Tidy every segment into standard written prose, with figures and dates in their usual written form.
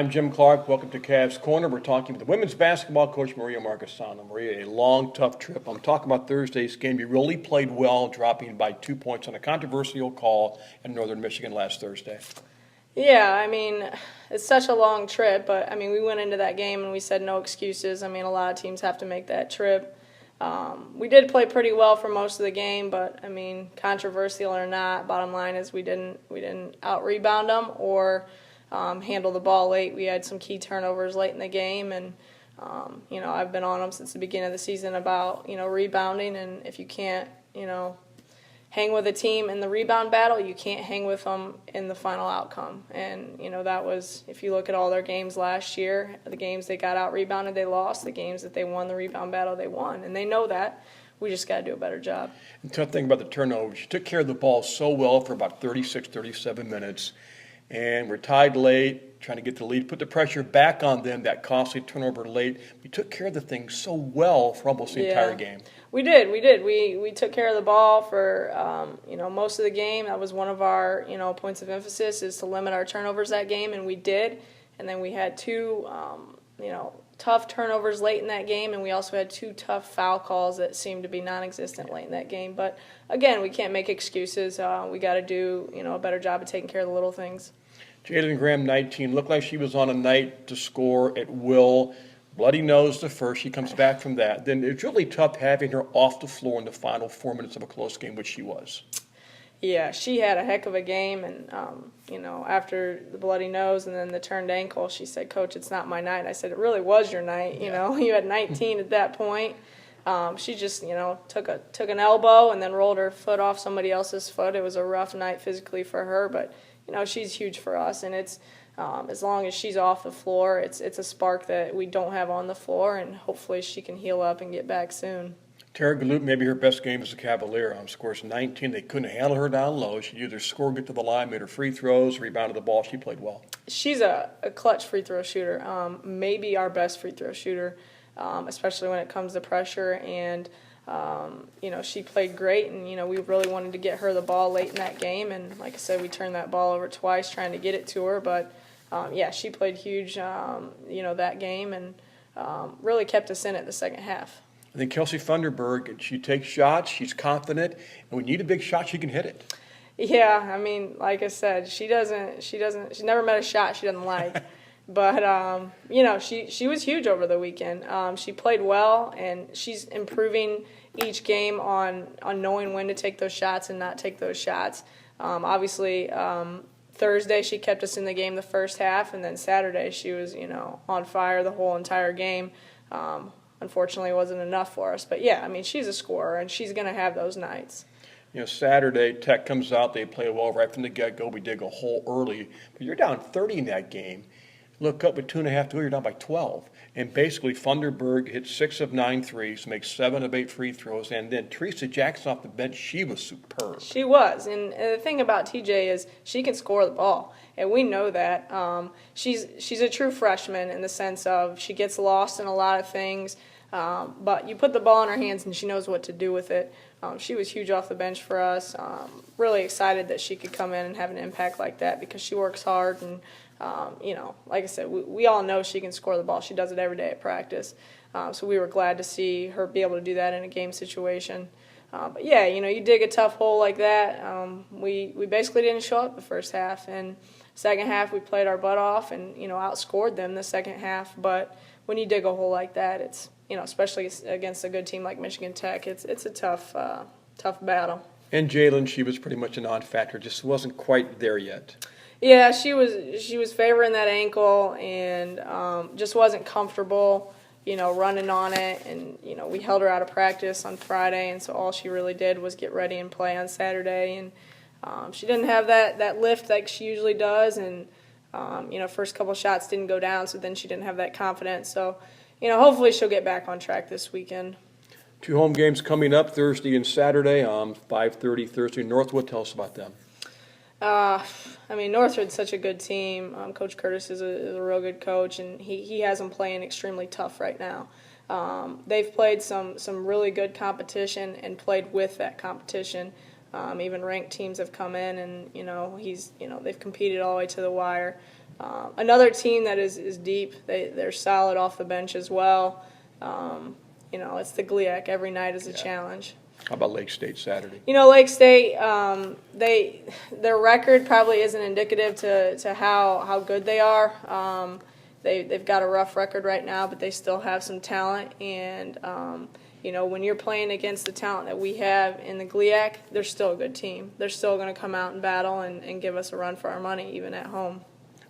I'm Jim Clark. Welcome to Cavs Corner. We're talking with the women's basketball coach, Maria Marchesano. Maria, a long, tough trip. I'm talking about Thursday's game. You really played well, dropping by 2 points on a controversial call in Northern Michigan last Thursday. Yeah, I mean, it's such a long trip, but, I mean, we went into that game and we said no excuses. I mean, a lot of teams have to make that trip. We did play pretty well for most of the game, but, I mean, controversial or not, bottom line is we didn't out-rebound them or handle the ball late. We had some key turnovers late in the game, and, I've been on them since the beginning of the season about, rebounding, and if you can't, hang with a team in the rebound battle, you can't hang with them in the final outcome. And, that was, if you look at all their games last year, the games they got out-rebounded, they lost. The games that they won the rebound battle, they won. And they know that. We just got to do a better job. The tough thing about the turnovers, you took care of the ball so well for about 36, 37 minutes, and we're tied late, trying to get the lead, put the pressure back on them, that costly turnover late. We took care of the thing so well for almost the entire game. We did. We took care of the ball for, most of the game. That was one of our, points of emphasis is to limit our turnovers that game, and we did. And then we had two, tough turnovers late in that game, and we also had two tough foul calls that seemed to be non-existent late in that game. But, again, we can't make excuses. We got to do, a better job of taking care of the little things. Jalen Graham, 19, looked like she was on a night to score at will. Bloody nose the first. She comes back from that. Then it's really tough having her off the floor in the final 4 minutes of a close game, which she was. Yeah, she had a heck of a game, and, after the bloody nose and then the turned ankle, she said, "Coach, it's not my night." I said, "It really was your night. You had 19 at that point." She just, took an elbow and then rolled her foot off somebody else's foot. It was a rough night physically for her, but, she's huge for us, and it's as long as she's off the floor, it's a spark that we don't have on the floor, and hopefully she can heal up and get back soon. Tara Galoob, maybe her best game as a Cavalier. Scores 19. They couldn't handle her down low. She either scored, get to the line, made her free throws, rebounded the ball. She played well. She's a clutch free throw shooter, maybe our best free throw shooter, especially when it comes to pressure. And, she played great, and, we really wanted to get her the ball late in that game. And, like I said, we turned that ball over twice trying to get it to her. But, she played huge, that game and really kept us in it the second half. I think Kelsey Funderburg, she takes shots, she's confident, and when you need a big shot, she can hit it. Yeah, I mean, like I said, she's never met a shot she doesn't like. But, she was huge over the weekend. She played well, and she's improving each game on knowing when to take those shots and not take those shots. Obviously, Thursday she kept us in the game the first half, and then Saturday she was, on fire the whole entire game. Unfortunately, it wasn't enough for us. But, yeah, I mean, she's a scorer, and she's going to have those nights. Saturday, Tech comes out. They play well right from the get-go. We dig a hole early. But you're down 30 in that game. Look up with 2.5 to go, you're down by 12. And basically, Funderburg hit 6 of 9 threes, makes 7 of 8 free throws. And then Teresa Jackson off the bench, she was superb. She was. And the thing about TJ is she can score the ball. And we know that. She's a true freshman in the sense of she gets lost in a lot of things. But you put the ball in her hands and she knows what to do with it. She was huge off the bench for us. Really excited that she could come in and have an impact like that because she works hard. And, like I said, we all know she can score the ball. She does it every day at practice. So we were glad to see her be able to do that in a game situation. But, yeah, you dig a tough hole like that. We basically didn't show up the first half. And second half we played our butt off and, outscored them the second half. But when you dig a hole like that, it's, especially against a good team like Michigan Tech, it's a tough battle. And Jalen, she was pretty much a non-factor, just wasn't quite there yet. Yeah, she was favoring that ankle and just wasn't comfortable, running on it. And, we held her out of practice on Friday, and so all she really did was get ready and play on Saturday. And she didn't have that lift like she usually does, and, first couple shots didn't go down, so then she didn't have that confidence. So, hopefully she'll get back on track this weekend. 2 home games coming up, Thursday and Saturday, 5:30 Thursday. Northwood, tell us about them. Northwood's such a good team. Coach Curtis is a real good coach, and he has them playing extremely tough right now. They've played some really good competition and played with that competition. Even ranked teams have come in, and they've competed all the way to the wire. Another team that is deep. They're solid off the bench as well. It's the GLIAC. Every night is a challenge. How about Lake State Saturday? Lake State, their record probably isn't indicative to how good they are. They've got a rough record right now, but they still have some talent. And, when you're playing against the talent that we have in the GLIAC, they're still a good team. They're still going to come out and battle and give us a run for our money, even at home.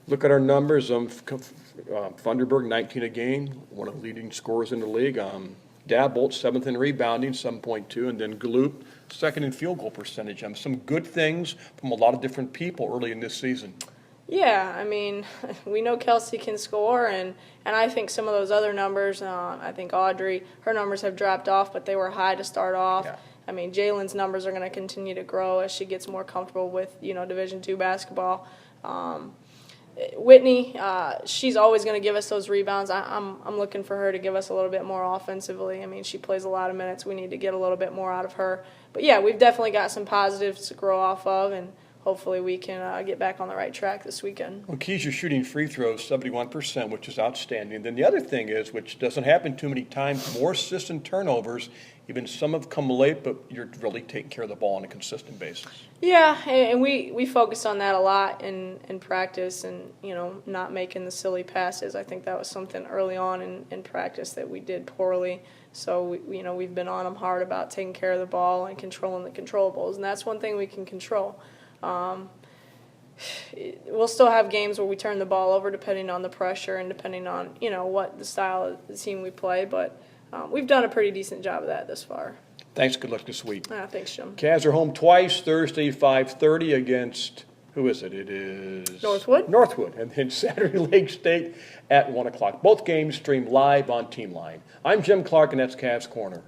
Look at our numbers. Funderburg, 19 a game, one of the leading scorers in the league. Dabolt, 7th in rebounding, 7.2, and then Galoop, 2nd in field goal percentage. Some good things from a lot of different people early in this season. Yeah, we know Kelsey can score, and I think some of those other numbers, I think Audrey, her numbers have dropped off, but they were high to start off. Yeah. Jalen's numbers are going to continue to grow as she gets more comfortable with, Division II basketball. Whitney, she's always going to give us those rebounds. I'm looking for her to give us a little bit more offensively. She plays a lot of minutes. We need to get a little bit more out of her. But, yeah, we've definitely got some positives to grow off of, and hopefully we can get back on the right track this weekend. Well, Keys, you're shooting free throws 71%, which is outstanding. Then the other thing is, which doesn't happen too many times, more assists and turnovers. Even some have come late, but you're really taking care of the ball on a consistent basis. Yeah, and we focus on that a lot in practice, and not making the silly passes. I think that was something early on in practice that we did poorly. So we've been on them hard about taking care of the ball and controlling the controllables, and that's one thing we can control. We'll still have games where we turn the ball over depending on the pressure and depending on what the style of the team we play, but we've done a pretty decent job of that this far. Thanks. Good luck this week. Thanks, Jim. Cavs are home twice, Thursday 5:30 against, who is it? It is Northwood. Northwood. And then Saturday, Lake State at 1 o'clock. Both games streamed live on Team Line. I'm Jim Clark, and that's Cavs Corner.